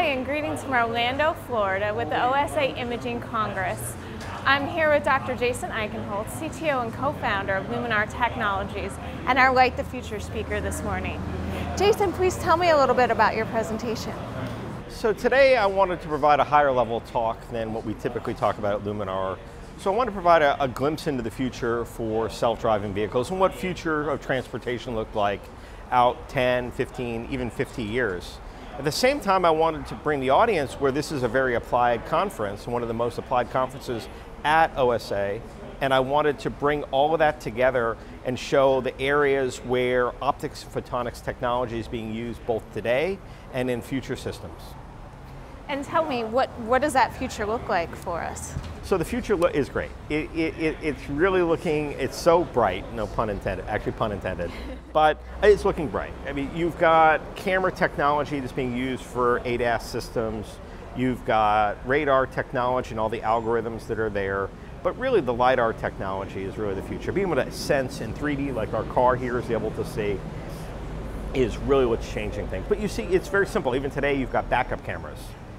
and greetings from Orlando, Florida with the OSA Imaging Congress. I'm here with Dr. Jason Eichenholz, CTO and co-founder of Luminar Technologies, and our Light the Future speaker this morning. Jason, please tell me a little bit about your presentation. So today I wanted to provide a higher level talk than what we typically talk about at Luminar. So I want to provide a glimpse into the future for self-driving vehicles and what future of transportation looked like out 10, 15, even 50 years. At the same time, I wanted to bring the audience where this is a very applied conference, one of the most applied conferences at OSA, and I wanted to bring all of that together and show the areas where optics and photonics technology is being used both today and in future systems. And tell me, what does that future look like for us? So the future is great. It's really looking, it's so bright, no pun intended, actually pun intended, but it's looking bright. I mean, you've got camera technology that's being used for ADAS systems, you've got radar technology and all the algorithms that are there, but really the LiDAR technology is really the future. Being able to sense in 3D like our car here is able to see is really what's changing things. But you see, it's very simple. Even today, you've got backup cameras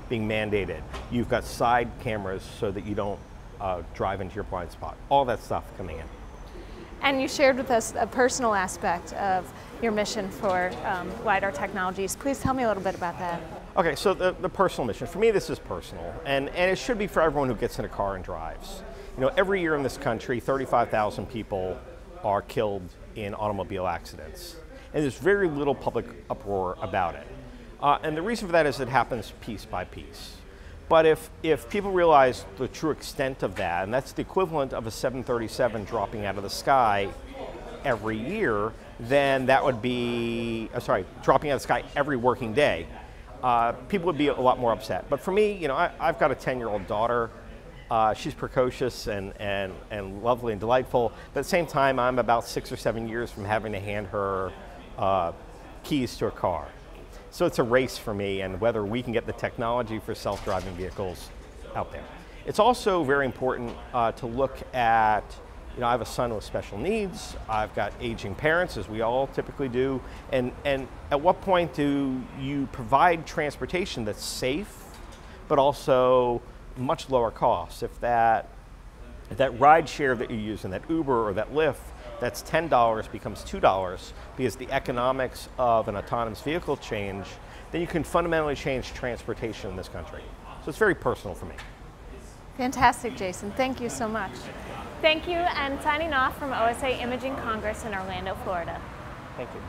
being mandated. You've got side cameras so that you don't drive into your blind spot. All that stuff coming in. And you shared with us a personal aspect of your mission for LiDAR technologies. Please tell me a little bit about that. Okay, so the personal mission. For me, this is personal, and it should be for everyone who gets in a car and drives. You know, every year in this country, 35,000 people are killed in automobile accidents. And there's very little public uproar about it. And the reason for that is it happens piece by piece. But if people realize the true extent of that, and that's the equivalent of a 737 dropping out of the sky every year, then that would be, dropping out of the sky every working day, people would be a lot more upset. But for me, you know, I've got a 10-year-old daughter. She's precocious and lovely and delightful, but at the same time, I'm about 6 or 7 years from having to hand her keys to a car. So it's a race for me and whether we can get the technology for self-driving vehicles out there. It's also very important to look at, you know, I have a son with special needs, I've got aging parents, as we all typically do, and at what point do you provide transportation that's safe, but also much lower cost? If that ride share that you're using, that Uber or that Lyft, that's $10 becomes $2 because the economics of an autonomous vehicle change, then you can fundamentally change transportation in this country. So it's very personal for me. Fantastic, Jason. Thank you so much. Thank you, and signing off from OSA Imaging Congress in Orlando, Florida. Thank you.